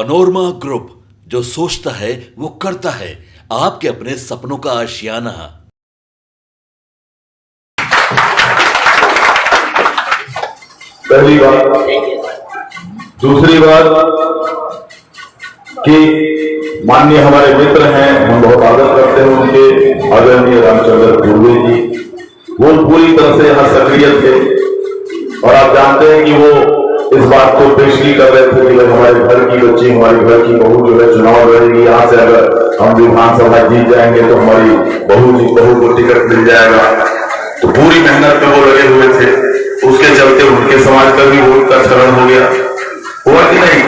Panorama group, जो सोचता है वो करता है। आपके अपने सपनों का आशियाना। पहली बात। दूसरी बात कि माननीय हमारे मित्र हैं, हम बहुत आदर करते हैं उनके, आदरणीय रामचंद्र पूर्वे जी, वो पूरी तरह से यहाँ सक्रिय थे और आप जानते हैं कि वो इस बात को पेशगी कर रहे थे कि हमारे घर की बच्ची, हमारे घर की बहू जो है चुनाव लड़ेगी, यहाँ से अगर हम विधानसभा जीत जाएंगे तो हमारी बहू को टिकट मिल जाएगा। तो पूरी मेहनत में वो लगे हुए थे। उसके चलते उनके समाज का भी वोट का क्षरण हो गया। हुआ कि नहीं?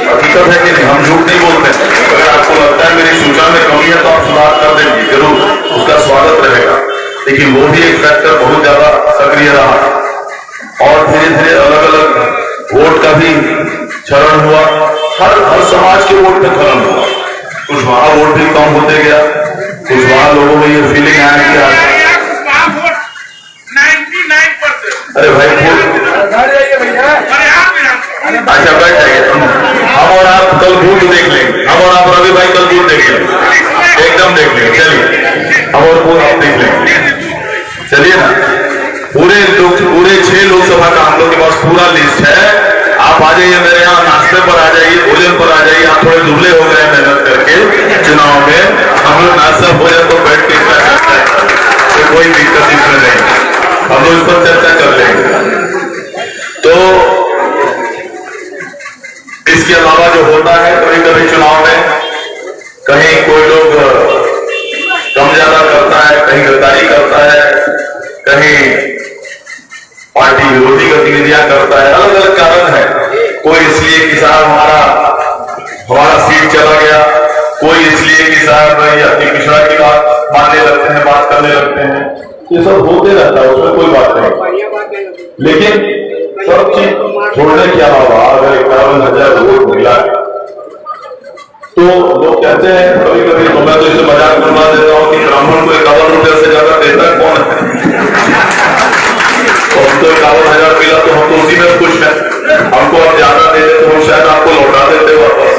हकीकत है कि नहीं? हम झूठ नहीं बोलते। अगर आपको लगता है मेरी सूचना में कमी है तो आप सुधार कर देंगे, जरूर उसका स्वागत रहेगा। लेकिन वो भी एक फैक्टर बहुत ज्यादा सक्रिय रहा और धीरे धीरे अलग अलग वोट का भी क्षरण हुआ। हर समाज के वोट पे क्षरण हुआ। कुछ वहां वोट भी कम होते गया, कुछ वहां लोगों में ये फीलिंग आया कि अरे भाई अच्छा बैठ जाइए। हम और आप कल बूथ देख लेंगे, हम और आप रवि भाई कल बूथ देख लेंगे, एकदम देख लेंगे। चलिए हम और बूथ आप देख लेंगे, चलिए ना। पूरे 6 लोकसभा का हम लोग के पास पूरा लिस्ट है। आप आ जाइए मेरे यहाँ, नाश्ते पर आ जाइए, भोजन पर आ जाइए। आप थोड़े दुबले हो गए मेहनत करके चुनाव में, हम लोग नाश्ता भोजन को बैठ के कर सकते हैं, तो कोई दिक्कत इसमें नहीं, हम लोग इस पर चर्चा कर लेंगे। तो इसके अलावा जो होता है कभी कभी चुनाव में, कहीं कोई लोग कम ज्यादा करता है, कहीं गद्दारी करता है, कहीं पार्टी विरोधी गतिविधियां करता है, अलग अलग कारण है। कोई इसलिए कि साहब हमारा सीट चला गया, कोई इसलिए कि साहब अपनी पिछड़ा की बात मानने लगते हैं, बात करने लगते हैं। ये सब होते रहता है, उसमें कोई बात नहीं। लेकिन सब चीज छोड़ने के अलावा अगर 51,000 वोट मिला तो लोग कहते हैं कभी कभी, तो मैं तो इसे मजाक करवा देता हूँ कि ब्राह्मण को 51 रुपये से ज्यादा देता कौन है? हमको 51,000 मिला तो हम तो उसी में खुश हैं। हमको अब ज्यादा दे दे तो हम शायद आपको लौटा देते वापस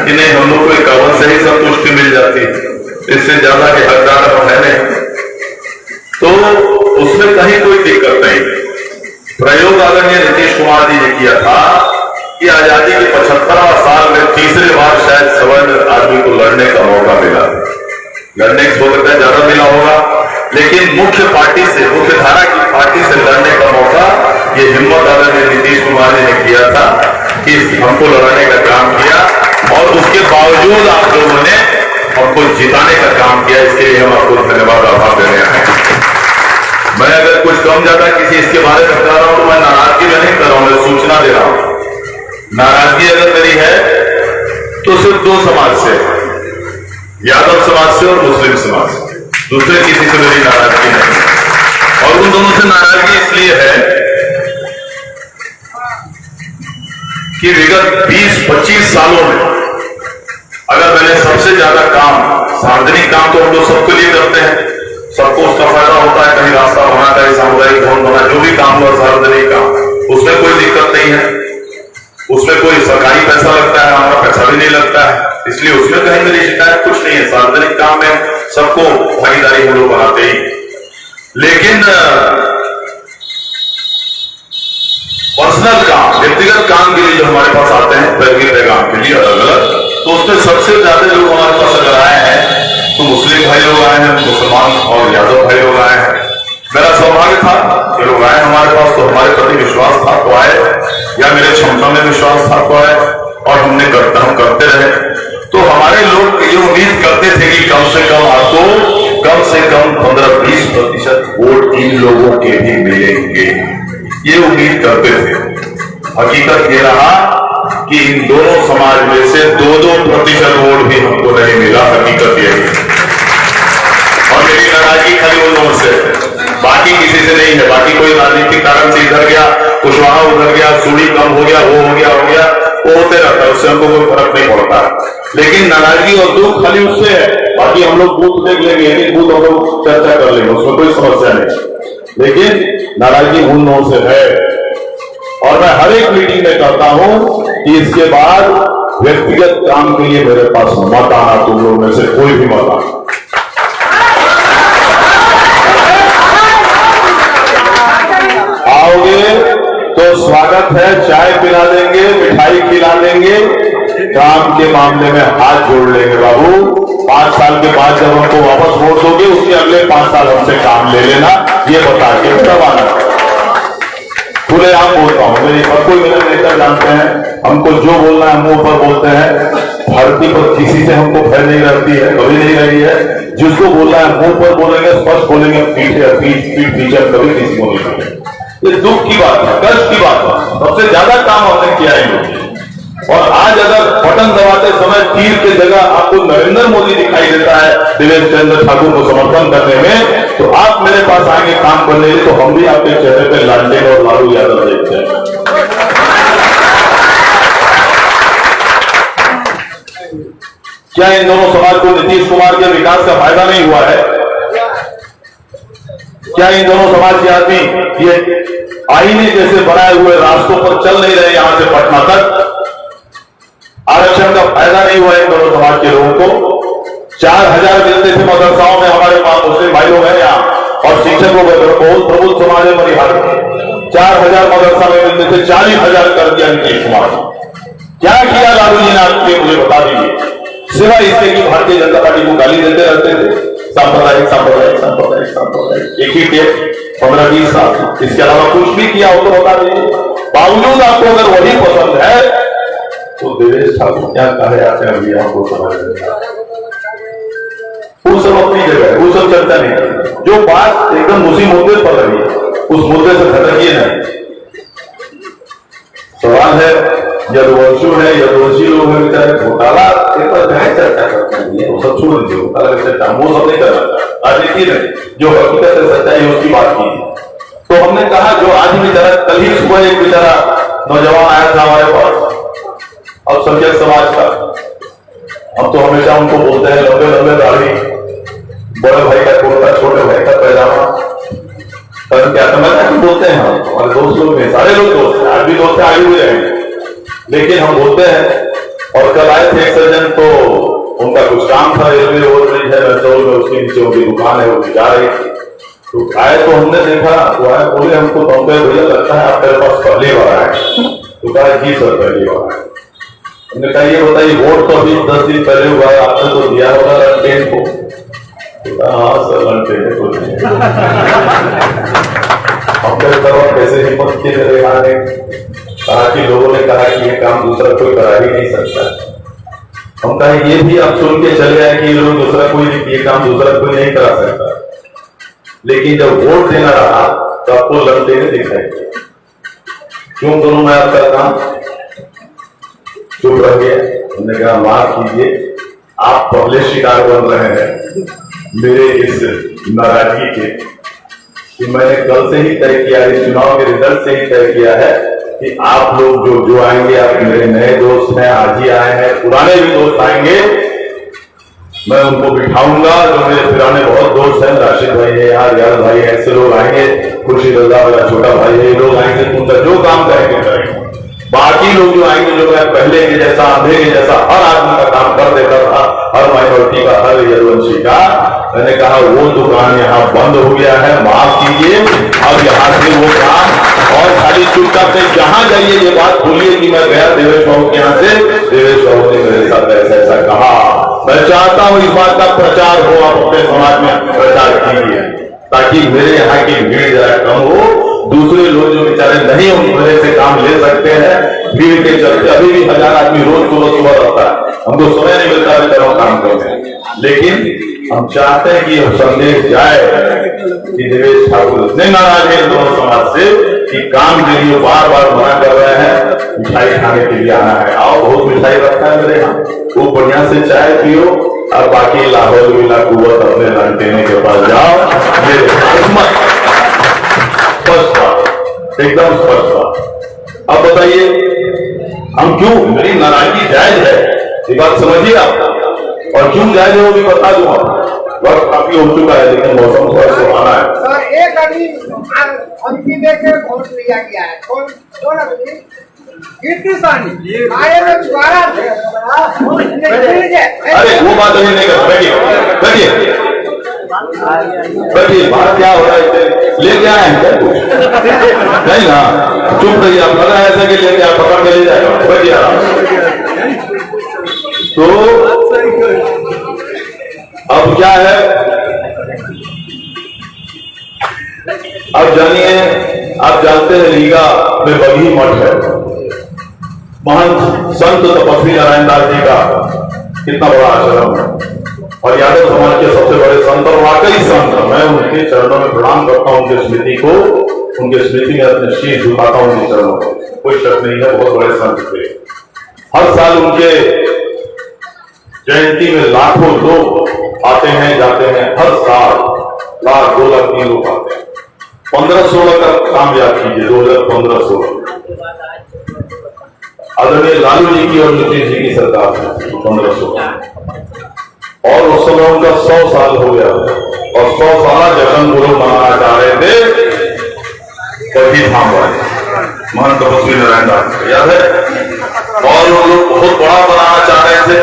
कि नहीं, हम लोग को 51 से ही संतुष्टि मिल जाती, इससे ज्यादा के हकदार हम है नहीं। तो उसमें कहीं कोई दिक्कत नहीं। प्रयोग आदरणीय नीतीश कुमार जी ने किया था कि आजादी के 75वां साल में तीसरे बार शायद सवर्ण आदमी को लड़ने का मौका मिला। लड़ने की हो सकता है ज्यादा मिला होगा, लेकिन मुख्य पार्टी से, मुख्य धारा की पार्टी से लड़ने का मौका ये हिम्मत आदरणीय नीतीश कुमार जी ने किया था कि हमको लड़ाने का काम किया और उसके बावजूद आप लोगों ने हमको जिताने का काम किया। इसके लिए हम आपको धन्यवाद, आभार देने आए। मैं अगर कुछ कम ज्यादा किसी इसके बारे में बता रहा हूं तो मैं नाराजगी में नहीं कर रहा हूं, मैं सूचना दे रहा हूं। नाराजगी अगर मेरी है तो सिर्फ 2 समाज से, यादव समाज से और मुस्लिम समाज से, दूसरे किसी से मेरी नाराजगी नहीं। और उन दोनों से नाराजगी इसलिए है कि विगत 20-25 सालों में अगर मैंने सबसे ज्यादा काम, सार्वजनिक काम तो हम लोग सबके लिए करते हैं, सबको उसका फायदा होता है, कहीं रास्ता बना, कहीं सामुदायिक भवन बना, जो भी काम हुआ सार्वजनिक काम, उसमें कोई दिक्कत नहीं है, उसमें कोई सरकारी पैसा लगता है, हमारा पैसा भी नहीं लगता है, इसलिए उसमें कहीं मेरी शिकायत कुछ नहीं है। सार्वजनिक काम में सबको भागीदारी हम लोग बनाते ही। लेकिन पर्सनल काम, व्यक्तिगत काम के लिए जो हमारे पास आते हैं, पैगाम के लिए अलग अलग, तो उसमें सबसे ज्यादा लोग हमारे पास अगर आए हैं तो मुस्लिम भाई लोग आए हैं, मुसलमान और यादव भाई लोग आए हैं। मेरा सौभाग्य था कि लोग आए हमारे पास, तो हमारे प्रति विश्वास था तो आए, या मेरे क्षमता में विश्वास था तो आए, और हम करते रहे। तो हमारे लोग ये उम्मीद करते थे कि कम से कम आपको कम से कम 15-20% वोट इन लोगों के भी मिलेंगे, ये उम्मीद करते थे। हकीकत ये रहा कि इन दोनों समाज में से 2-2% वोट भी हमको नहीं मिला। हकीकत यही है। और मेरी नाराजगी खाली उन लोगों से, बाकी किसी से नहीं है। बाकी कोई राजनीतिक कारण से इधर गया, कुछ वहां उधर गया, सूढ़ी कम हो गया, वो हो गया, वो होते रहता है, उससे हमको कोई फर्क नहीं पड़ता। लेकिन नाराजगी और दुख खाली उससे है। बाकी हम लोग बूथ देख लेंगे, एक बूथ हम लोग चर्चा कर लेंगे, उसमें कोई समस्या नहीं। लेकिन नाराजगी उन लोगों से है। और मैं हर एक मीटिंग में कहता हूं कि इसके बाद व्यक्तिगत काम के लिए मेरे पास मत आना, तुम लोग में से कोई भी मत आना। आओगे तो स्वागत है, चाय पिला देंगे, मिठाई खिला देंगे, काम के मामले में हाथ जोड़ लेंगे। बाबू 5 साल के बाद जब हमको वापस वोट दोगे, उसके अगले 5 साल हमसे काम ले लेना, ये बता के तब आना। खुले आम बोलता हूं, मेरी हर कोई मेरे नेता जानते हैं, हमको जो बोलना है मुंह पर बोलते हैं। धरती पर किसी से हमको भय नहीं रहती है, कभी नहीं रही है। जिसको बोलना है मुंह पर बोलेंगे, स्पष्ट बोलेंगे, पीठ पीछे कभी किसी को नहीं बोलेंगे। ये दुख की बात है, कष्ट की बात है। सबसे ज्यादा काम हमने किया है। और आज अगर बटन दबाते समय तीर की जगह आपको नरेंद्र मोदी दिखाई देता है देवेश चंद्र ठाकुर को समर्थन करने में, तो आप मेरे पास आएंगे काम करने के लिए, तो हम भी आपके चेहरे पे लालटेन और लालू यादव देखते हैं। क्या इन दोनों समाज को नीतीश कुमार के विकास का फायदा नहीं हुआ है? क्या इन दोनों समाज के आदमी ये आईने जैसे बनाए हुए रास्तों पर चल नहीं रहे, यहां से पटना तक? आरक्षण का फायदा नहीं हुआ इन दोनों समाज के लोगों को। 4000 मिलते थे मदरसाओं में, हमारे मुस्लिम भाई लोग हैं यहाँ, और शिक्षकों को बहुत प्रबुद्ध समाज है परिहार। 4000 मदरसा में मिलते थे, 40,000 कर दिया नीतीश कुमार। क्या किया लालू जी ने आपके, मुझे बता दीजिए, सिवाय इसके कि भारतीय जनता पार्टी को गाली देते रहते थे, सांप्रदायिक सांप्रदायिक सांप्रदायिक सांप्रदायिक, एक ही टेप 15-20 साल, इसके अलावा कुछ भी किया हो तो बता दीजिए। बावजूद आपको अगर वही पसंद है तो देवेश ठाकुर क्या कहे आते हैं अभी आपको समझ नहीं। वो सब अपनी जगह है, वो सब चर्चा नहीं करते। जो बात एकदम उसी मुद्दे पर रही है, उस मुद्दे से भटकिए नहीं। सवाल है यदुवंशु है, यदुवंशी लोग हैं बेचारे, घोटाला पर है चर्चा करते हैं, वो सब छोड़ दीजिए, घोटाला की चर्चा वो सब नहीं करना। राजनीति नहीं, जो हकीकत है सच्चाई है उसकी बात की। तो हमने कहा जो आज बेचारा, कल ही सुबह एक बेचारा नौजवान आया था हमारे पास, अब संख्यक समाज का, हम तो हमेशा उनको बोलते हैं लंबे लंबे दाढ़ी, बड़े भाई का कुर्ता, छोटे भाई का पैजामा, पर क्या समझ बोलते हैं हम, हमारे दोस्त लोग हैं, सारे लोग दोस्त हैं, आज भी दोस्त आए हुए हैं, लेकिन हम बोलते हैं। और कल आए थे एक सज्जन, तो उनका कुछ काम था, रेलवे ओवरब्रिज है रसौल में, उसके नीचे उनकी दुकान है, वो जा रही थी, तो आए तो हमने देखा, तो आए बोले हमको बम्बे भैया लगता है आप मेरे पास पहली बार आए। तो कहा जी सर पहली बार आए। हमने कहा ये बताइए वोट तो अभी 10 दिन पहले हुआ है, आपने तो दिया होगा लंटेन को? तो कहा हाँ सर लंटेन को हमने तरफ कैसे हिम्मत की तरह आने, कहा कि लोगों ने कहा कि ये काम दूसरा कोई करा ही नहीं सकता। हम कहा ये भी आप सुन के चले आए कि लोग दूसरा कोई ये काम दूसरा कोई नहीं करा सकता, लेकिन जब वोट देना रहा तो आपको लंटेन दिखाई। क्यों दोनों में आपका काम? चुप रह गया। हमने कहा माफ कीजिए, आप पहले शिकार बन रहे हैं मेरे इस नाराजगी के, कि मैंने कल से ही तय किया, इस चुनाव के रिजल्ट से ही तय किया है कि आप लोग जो आएंगे, आप मेरे नए दोस्त हैं, आज ही आए हैं, पुराने भी दोस्त आएंगे, मैं उनको बिठाऊंगा। जो मेरे पुराने बहुत दोस्त हैं, राशिद भाई है यहाँ, रियाज भाई है, ऐसे लोग आएंगे, खुर्शीद रजा मेरा छोटा भाई है, ये लोग आएंगे, तुमसे जो काम करेंगे करेंगे। बाकी लोग जो आएंगे, जो मैं पहले के जैसा, अंधे के जैसा हर आदमी का काम कर देता था, हर माइनॉरिटी का, हर यदुवंशी का, मैंने कहा वो दुकान यहाँ बंद हो गया है, माफ कीजिए। अब यहाँ से वो काम, और खाली चुपचाप से जहां जाइए ये बात बोलिए कि मैं गया देवेश बाबू के यहाँ से, देवेश बाबू ने मेरे साथ ऐसा ऐसा कहा। मैं चाहता हूं इस बात का प्रचार हो, आप अपने समाज में प्रचार कीजिए, ताकि मेरे यहाँ की भीड़ जरा कम हो। दूसरे लोग जो बेचारे नहीं मेरे से काम ले सकते हैं, भीड़ के चलते अभी भी 1000 आदमी रोज सुबह रहता है, हमको समय नहीं मिलता है काम करने। लेकिन हम चाहते हैं कि यह संदेश जाए कि देवेश ठाकुर इतने नाराज है दोनों समाज से कि काम के लिए बार बार मना कर रहे हैं, मिठाई खाने के लिए आना है, आओ बहुत मिठाई रखा है मेरे यहाँ, वो बढ़िया से चाय पियो, और बाकी लाहौल विला कुवत अपने लंटेने के पास जाओ। ये स्पष्ट बात, एकदम स्पष्ट बात। अब बताइए हम क्यों, मेरी नाराजगी जायज है, ये बात समझिए आप, और क्यों जायज है वो भी बता दूं। वक्त काफी हो चुका है, लेकिन मौसम थोड़ा सुहाना है। सर एक अभी अंतिम देख के वोट लिया गया है, कौन आदमी? अरे वो बात अभी नहीं कर, बैठिए बैठिए बैठिए, बात क्या हो रहा है, लेके आए हैं क्या? नहीं ना, चुप रहिए, आप लगा ऐसा कि लेके आप पकड़ के ले जाएगा, बैठिए आराम से। तो अब क्या है, अब जानिए, आप जानते हैं रीगा में बगही मठ है, महंत संत तपस्वी नारायण दास जी का कितना बड़ा आश्रम है, और यादव समाज के सबसे बड़े संत और वाकई संत, मैं उनके चरणों में प्रणाम करता हूं, उनकी स्मृति को, उनकी स्मृति में अपने शीश झुकाता हूं उनके चरणों में, कोई शक नहीं है, बहुत बड़े संत थे। हर साल उनके जयंती में लाखों लोग आते हैं जाते हैं, हर साल 1 लाख 2 लाख 3 लोग आते हैं। 15-16 का काम याद कीजिए, 2015-16 आदरणीय लालू जी की और नीतीश जी की सरकार है 15-16, और उस समय उनका 100 साल हो गया, और 100 साल जश्न गुरु मनाना चाह रहे थे कभी धाम वाले महंत तपस्वी नारायण दास, याद है, और वो लोग बहुत बड़ा बनाना चाह रहे थे,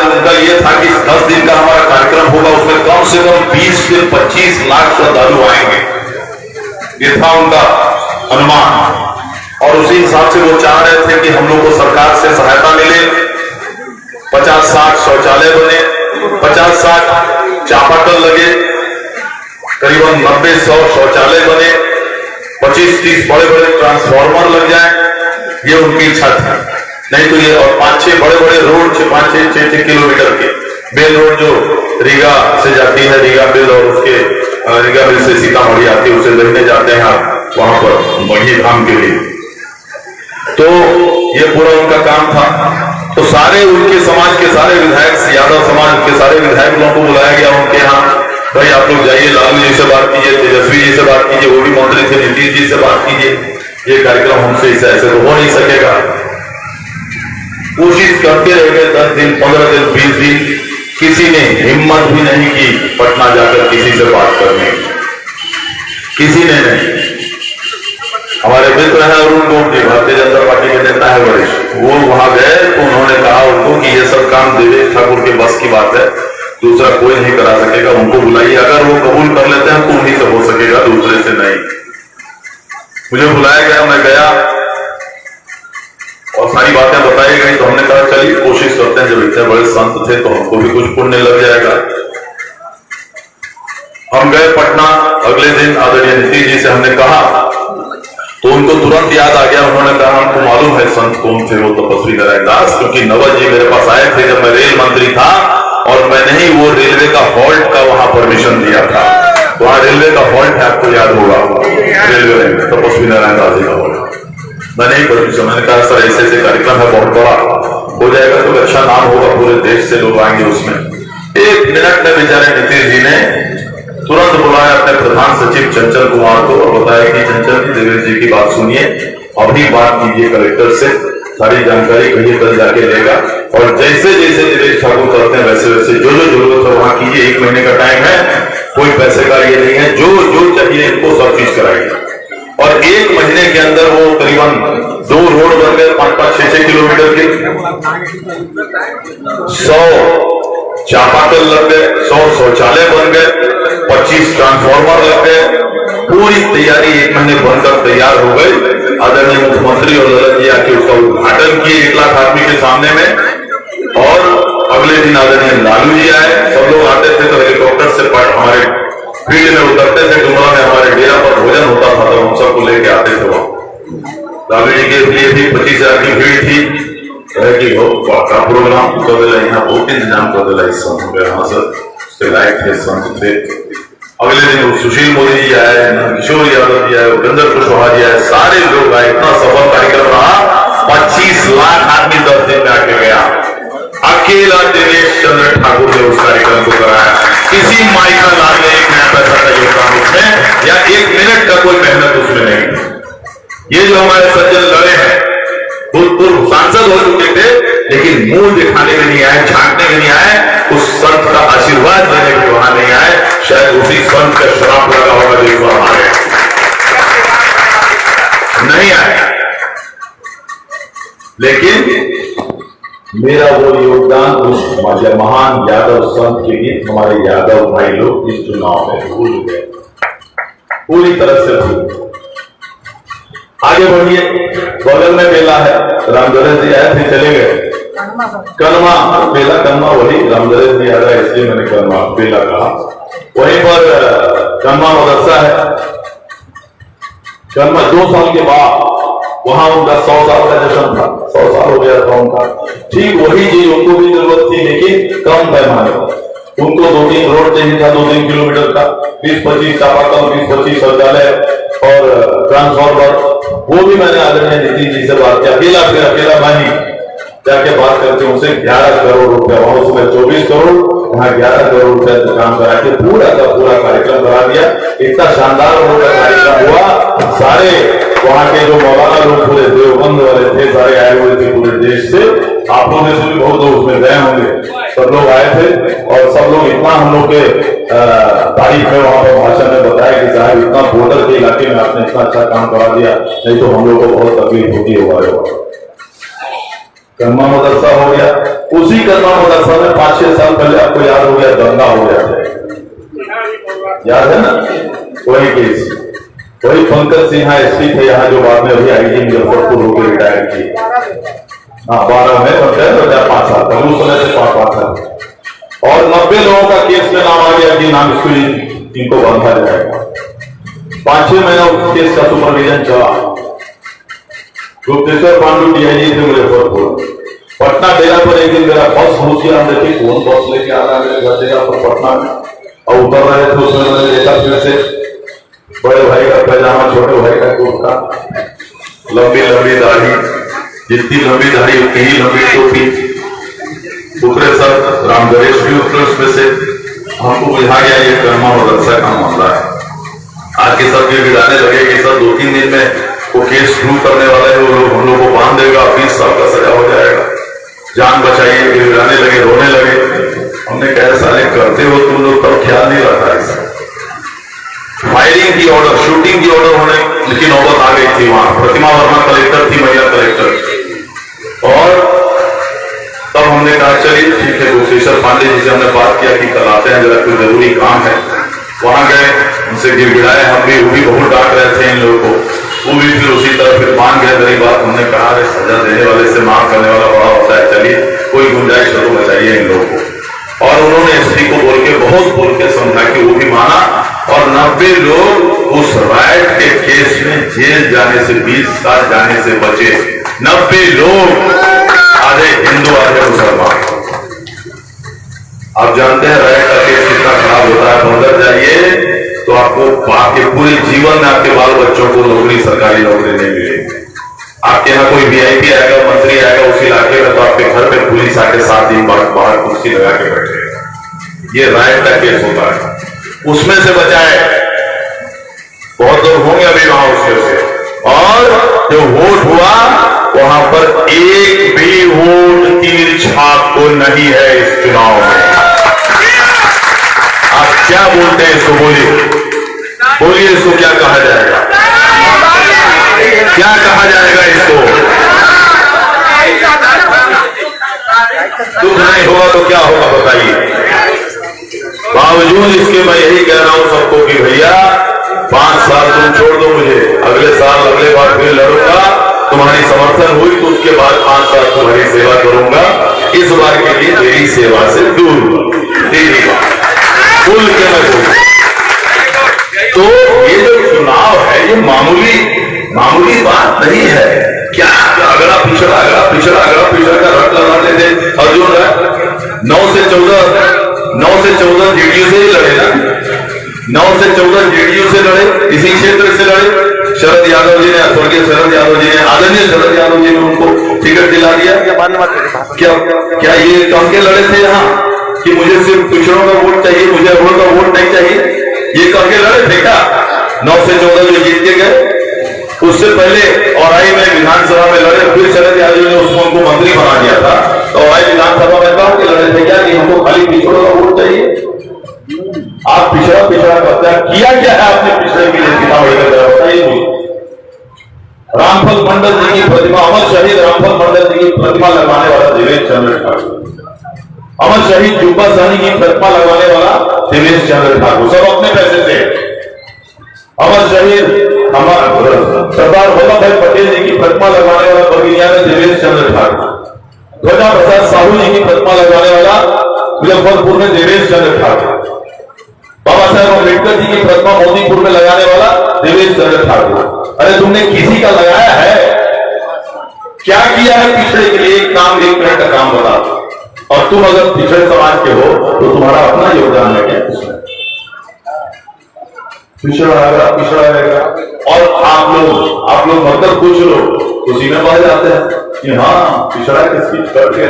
उनका ये था कि 10 दिन का हमारा कार्यक्रम होगा, उसमें कम से कम 20 से 25 लाख श्रद्धालु आएंगे, ये था उनका अनुमान, और उसी हिसाब से वो चाह रहे थे कि हम लोग को सरकार से सहायता मिले, 50-60 शौचालय बने, 50-60 चापाकल लगे, करीबन 90-100 शौचालय बने, 25-30 बड़े बड़े ट्रांसफार्मर लग जाए, ये उनकी इच्छा थी। नहीं तो ये, और 5-6 बड़े बड़े रोड, 5-6 किलोमीटर के बेल रोड जो रीगा से जाती है, रीगा बेल, और उसके रीगा बेल से सीतामढ़ी आती है, उसे लेने जाते हैं आप वहां पर बड़ी धाम के लिए, तो ये पूरा उनका काम था। तो सारे उनके समाज के सारे विधायक, यादव समाज के सारे विधायक लोगों को बुलाया गया उनके यहाँ, भाई आप लोग जाइए, लालू जी से बात कीजिए, तेजस्वी जी से बात कीजिए, वो भी मंत्री थे, नीतीश जी से बात कीजिए, ये कार्यक्रम हमसे ऐसे तो हो नहीं सकेगा। कोशिश करते रह गए, 10 दिन 15 दिन 20 दिन, किसी ने हिम्मत भी नहीं की पटना जाकर किसी से बात करने, किसी ने नहीं। हमारे मित्र हैं अरुण गोमती, भारतीय जनता पार्टी के नेता है वरिष्ठ, वो वहां गए तो उन्होंने कहा उनको कि ये सब काम देवेश ठाकुर के बस की बात है, दूसरा कोई नहीं करा सकेगा, उनको बुलाइए, अगर वो कबूल कर लेते हैं तो उन्हीं से हो सकेगा, दूसरे से नहीं। मुझे बुलाया गया, मैं गया और सारी बातें बताई गई, तो हमने कहा चलिए कोशिश करते हैं, जब इतने बड़े संत थे तो हमको भी कुछ पुण्य लग जाएगा। हम गए पटना, अगले दिन आदरणीय नीतीश जी से हमने कहा, तो उनको तुरंत याद आ गया, उन्होंने कहा हमको मालूम है संत कौन थे, वो तपस्वी नारायण दास, क्योंकि नवल जी मेरे पास आए थे जब मैं रेल मंत्री था, और मैंने ही वो रेलवे का हॉल्ट का वहां परमिशन दिया था, वहां रेलवे का हॉल्ट है, आपको याद होगा, रेलवे में तपस्वी नारायण दास जी का हॉल्ट, मैंने ही परमिशन, मैंने कहा सर ऐसे ऐसे कार्यक्रम है, बहुत बड़ा हो जाएगा तो अच्छा नाम होगा, पूरे देश से लोग आएंगे उसमें। 1 मिनट में बेचारे नीतीश जी ने तुरंत बुलाया अपने प्रधान सचिव चंचल कुमार को और बताया कि चंचल देवेश जी की बात सुनिए, अभी बात कीजिए कलेक्टर से, सारी जानकारी कहिए कल जाके लेगा, और जैसे जैसे देवेश ठाकुर करते हैं वैसे वैसे जो जो जरूरत है वहां कीजिए, 1 महीने का टाइम है, कोई पैसे का ये नहीं है, जो जो चाहिए इनको सब चीज कराइए। और 1 महीने के अंदर वो करीबन 2 रोड बन गए, 5-5, 6-6 किलोमीटर के, 100 चापाकल लग गए, 100 शौचालय बन गए, 25 ट्रांसफार्मर लग गए, पूरी तैयारी 1 महीने बनकर तैयार हो गई। आदरणीय मुख्यमंत्री और ललन जी आके उसका उद्घाटन किए 1 लाख आदमी के सामने में, और अगले दिन आदरणीय लालू जी आए, सब लोग आते थे तो हेलीकॉप्टर से हमारे फील्ड में उतरते थे, डुमरा में हमारे डेरा पर भोजन होता था, तो हम सबको लेके आते थे वहां। लालू जी के लिए भी 25,000 की भीड़ थी, कि का प्रोग्राम कर दिला, यहाँ बहुत इंतजाम कर दिला इस संत में, हाँ सर उसके लायक थे, संत थे। अगले दिन सुशील मोदी जी आए, किशोर यादव जी आए, उपेंद्र कुशवाहा जी आए, सारे लोग आए, इतना सफल कार्यक्रम रहा, 25 लाख आदमी 10 दिन में आके गया, अकेला देवेश चंद्र ठाकुर ने उस कार्यक्रम को कराया, किसी माइका लाल ने 1 नया पैसा का योगदान उसमें, या 1 मिनट का कोई मेहनत उसमें नहीं। ये जो हमारे सज्जन लड़े हैं, भूतपूर्व सांसद हो चुके थे, लेकिन मुंह दिखाने में नहीं आए, झांकने में नहीं आए, उस संत का आशीर्वाद देने के वहां नहीं आए, शायद उसी संत का श्राप लगा होगा जो हमारे नहीं आए। लेकिन मेरा वो योगदान उस महान यादव संत के गीत हमारे यादव भाई लोग इस चुनाव में भूल गए, पूरी तरह से भूल गए। आगे बढ़िए, बगल में मेला है, रामदरे जी आए थे चले गए। करमा बेला, करमा वही रामदरे जी आ रहा है इसलिए मैंने करमा बेला कहा। वहीं पर करमा मदरसा है, करमा 2 साल के बाद वहां उनका 100 साल का जश्न था, 100 साल हो गया था उनका। ठीक वही चीज उनको भी जरूरत थी, लेकिन कम पैमाने पर। उनको 2-3 रोड चाहिए था, 2-3 किलोमीटर का, 20-25 चापाकल, 20-25 शौचालय और ट्रांसफार्मर। वो भी मैंने आदरणीय नीतीश जी से बात किया, अकेला मानी जाके बात करके उनसे 11 करोड़ रुपया, वहां उसमें 24 करोड़, वहां 11 करोड़ रुपया काम करा के पूरा का पूरा कार्यक्रम करा दिया। इतना शानदार उनका कार्यक्रम हुआ, सारे वहां के जो मौलाना लोग पूरे देवबंद वाले थे, सारे आए हुए थे पूरे देश से। आप लोगों में से भी बहुत लोग उसमें गए होंगे, सब लोग आए थे और सब लोग इतना हम लोग के तारीफ में वहां पर भाषण में बताया कि साहब इतना बॉर्डर के इलाके में आपने इतना अच्छा काम करा दिया, नहीं तो हम लोग को बहुत तकलीफ होती होगा। करमा मदरसा हो गया, उसी करमा मदरसा में 5-6 साल पहले आपको याद हो गया दंगा हो गया था, याद है ना? वही केस, वही पंकज सिन्हा एसपी थे यहाँ, जो बाद में अभी आईजी मुजफ्फरपुर होकर रिटायर किए। हाँ 12 में 5 साल तक, उस समय से 5 साल, और 90 लोगों का केस में नाम आ गया कि नाम इसको इनको बांधा जाएगा। 5-6 महीना उस केस का सुपरविजन चला। गुप्तेश्वर पांडु डीआईजी थे मुजफ्फरपुर। पटना डेरा पर एक दिन मेरा बस पहुंची, हम देखे कौन बस लेके आ रहा है मेरे घर डेरा पर पटना में, और उतर रहे थे। उसमें मैंने देखा फिर से बड़े भाई का पैजामा, छोटे भाई का कुर्ता, लंबी लंबी दाढ़ी, जितनी लंबी दाढ़ी उतनी ही लंबी टोपी, उतरे सब राम गणेश भी उतरे उसमें से। हमको बुझा गया ये कर्मा मदरसा का मामला है। आज के सब ये गिराने लगे कि सब 2-3 दिन में वो केस शुरू करने वाला है, वो लोग हम लोग को बांध देगा, 20 साल का सजा हो जाएगा, जान बचाइए, गिराने लगे, रोने लगे। हमने कहा साले करते हो तुम लोग, तब ख्याल नहीं रखा है। फायरिंग की ऑर्डर, शूटिंग की ऑर्डर होने की नौबत आ गई थी। वहां प्रतिमा वर्मा कलेक्टर थी, महिला कलेक्टर, और तब हमने कहा चलिए ठीक है, गुप्तेश्वर पांडे जी से हमने बात किया कि कल आते हैं, जरा कोई जरूरी काम है। वहां गए, उनसे गिड़गिड़ाए, हम भी, वो भी बहुत डांट रहे थे इन लोगों को, वो भी फिर उसी तरह फिर मान गए मेरी बात। हमने कहा अरे सजा देने वाले से माफ करने वाला बड़ा होता है, चलिए कोई गुंजाइश तो बचाइए इन लोगों को। और उन्होंने एसपी को बोल के, बहुत बोल के समझा कि वो भी माना, और 90 लोग उस राइट के केस में जेल जाने से, 20 साल जाने से बचे। 90 लोग, आधे हिंदू आधे मुसलमान। आप जानते हैं राइट का केस कितना खराब होता है। अंदर जाइए तो आपको आपके पूरे जीवन में आपके बाल बच्चों को नौकरी, सरकारी नौकरी नहीं मिलेगी। आपके यहाँ कोई वीआईपी आएगा, मंत्री आएगा उस इलाके में, तो आपके घर पे पुलिस आके 7 दिन बाद बाहर कुर्सी लगा के बैठेगा। ये राइट का केस होता है, उसमें से बचाए। बहुत लोग होंगे अभी वहां उसके से। और जो वोट हुआ वहां पर एक भी वोट तीर छाप को नहीं है इस चुनाव में। आप क्या बोलते हैं इसको? बोलिए इसको क्या कहा जाएगा? क्या कहा जाएगा इसको? दुख नहीं होगा तो क्या होगा बताइए? बावजूद इसके मैं यही कह रहा हूं सबको कि भैया 5 साल तुम छोड़ दो मुझे, अगले साल अगले बार फिर लड़ूंगा, तुम्हारी समर्थन हुई तो उसके बाद 5 साल तुम्हारी सेवा करूंगा। इस बार के लिए मेरी सेवा से दूर भूल के मैं। तो ये जो चुनाव है ये मामूली बात नहीं है। क्या अगला पिछड़ा का रट लगाते थे अर्जुन 9 से 14 जेडीयू से ही लड़े ना, 9 से 14 जेडीयू से लड़े, इसी क्षेत्र से लड़े। शरद यादव जी ने, स्वर्गीय शरद यादव जी ने, आदरणीय शरद यादव जी ने उनको टिकट दिला दिया। क्या ये कम के लड़े थे यहाँ कि मुझे सिर्फ पिछड़ों का वोट चाहिए, मुझे अगड़ों का वोट नहीं चाहिए? ये कम के लड़े थे क्या? 9 से 14 जो जीत के गए, उससे पहले औराई में विधानसभा में लड़े, फिर शरद यादव ने उसको उनको मंत्री बना दिया था। तो औराई विधानसभा में कहा कि लड़े थे क्या कि हमको खाली पिछड़ों का वोट चाहिए? आप पिछड़ा करते हैं, किया क्या है आपने पिछड़े के लिए? बताइए। रामफल मंडल जी की प्रतिमा, अमर शहीद रामफल मंडल जी ठाकुर, अमर शहीद जुब्बा सहनी की प्रतिमा लगवाने वाला देवेश चंद्र ठाकुर, सब अपने पैसे से। अमर शहीद हमारे सरदार वल्लभ भाई पटेल जी की प्रतिमा लगवाने वाला बगिया में देवेश चंद्र ठाकुर, ध्वजा प्रसाद साहू जी की प्रतिमा लगवाने वाला मुजफ्फरपुर में देवेश चंद्र ठाकुर, बाबा साहेब अम्बेडकर जी की प्रतिमा मोदीपुर में लगाने वाला देवेश चंद्र ठाकुर। अरे तुमने किसी का लगाया है? क्या किया है पिछड़े के लिए? एक काम, 1 मिनट का काम बता। और तुम अगर पिछड़े समाज के हो तो तुम्हारा अपना योगदान है क्या? पिछड़ा रहेगा। और आप लोग मतलब कुछ लोग उसी में बढ़ जाते हैं कि हाँ पिछड़ा किसकी करके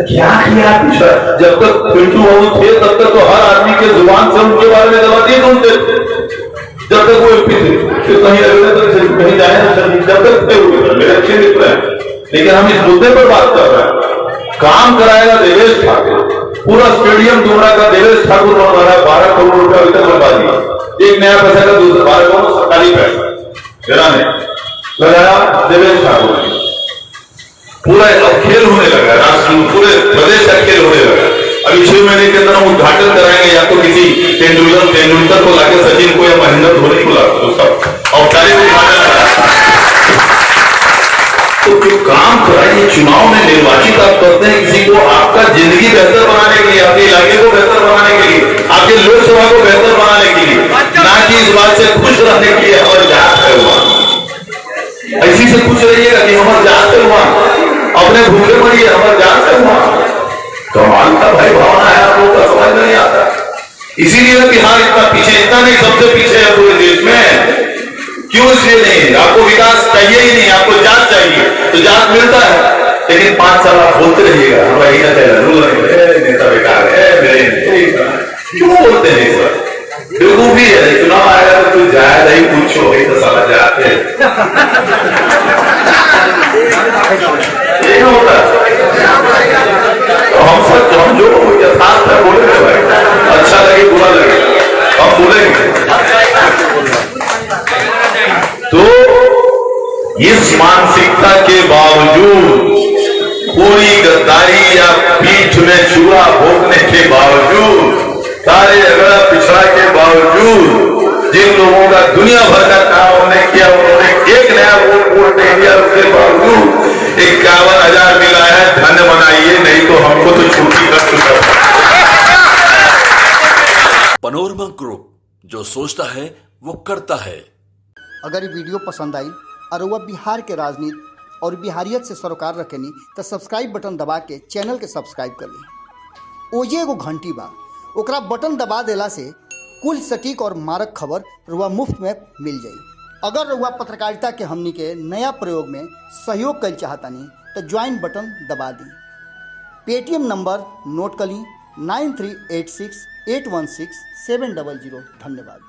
क्या किया पिछड़ा। जब तक पिंटू बाबू थे तब तक तो हर आदमी के जुबान से उनके बारे में गलत ही सुनते थे। जब तक वो एमपी थे फिर कहीं कहीं जाए जब तक थे मेरे अच्छे मित्र हैं। लेकिन हम इस मुद्दे पर बात कर रहे हैं। काम कराएगा देवेश ठाकुर, पूरा स्टेडियम डूबरा का देवेश ठाकुर बनवा रहा है। 12 करोड़ रुपया अभी तक बर्बाद दिया। एक नया पैसा का दूसरा 12 करोड़ सरकारी पैसा मेरा ने लगाया देवेश ठाकुर ने। पूरा खेल होने लगा, राष्ट्र पूरे प्रदेश का खेल होने लगा। अभी 6 महीने के अंदर हम उद्घाटन कराएंगे, या तो किसी तेंदुलकर को लाके, सचिन को या महेंद्र धोनी को लाकर उसका औपचारिक उद्घाटन कराएंगे। तो जो काम कराइए, चुनाव में निर्वाचित आप करते हैं किसी को, आपका जिंदगी बेहतर बनाने के लिए, आपके इलाके को बेहतर बनाने के लिए, आपके लोकसभा को बेहतर बनाने के लिए, ना कि इस बात से खुश रहने के लिए हमारे जात है हुआ। ऐसी से खुश रहिएगा कि हमारे जात है हुआ, अपने भूखे मरिए हमारे जात है हुआ। कमाल का भाई भावना है, आप लोगों का समझ नहीं आता। इसीलिए बिहार इतना पीछे, इतना नहीं सबसे पीछे है पूरे देश में। क्यों? इसलिए नहीं, आपको विकास चाहिए ही नहीं, आपको जात चाहिए तो जात मिलता है। लेकिन 5 साल आप बोलते रहिएगा हमारा ही नेता बेकार है, क्यों बोलते हैं सर? बेवकूफी है। चुनाव आएगा तो कुछ जाए नहीं, पूछो वही तो साला जाते ये होता तो हम सब जो यथार्थ है बोलेंगे भाई, अच्छा लगे बुरा लगे हम बोलेंगे। तो इस मानसिकता के बावजूद, पूरी गद्दारी या पीठ में चूड़ा भोगने के बावजूद, सारे झगड़ा पिछड़ा के बावजूद, जिन लोगों का दुनिया भर का काम उन्होंने किया, उन्होंने एक नया वोट नहीं दिया, उसके बावजूद 51,000 मिला है। धन्य बनाइए, नहीं तो हमको तो छुट्टी कर चुका। पनोरमा ग्रुप, जो सोचता है वो करता है। अगर ये वीडियो पसंद आई और वह बिहार के राजनीति और बिहारियत से सरोकार रखेनी तो सब्सक्राइब बटन दबा के चैनल के सब्सक्राइब कर ली। ओजे एगो घंटी बा, ओकरा बटन दबा देला से कुल सटीक और मारक खबर रुआ मुफ्त में मिल जाई। अगर रुआ पत्रकारिता के हमनी के नया प्रयोग में सहयोग कर चाहतानी तो ज्वाइन बटन दबा दी। पेटीएम नंबर नोट कर ली 9386 816 700। धन्यवाद।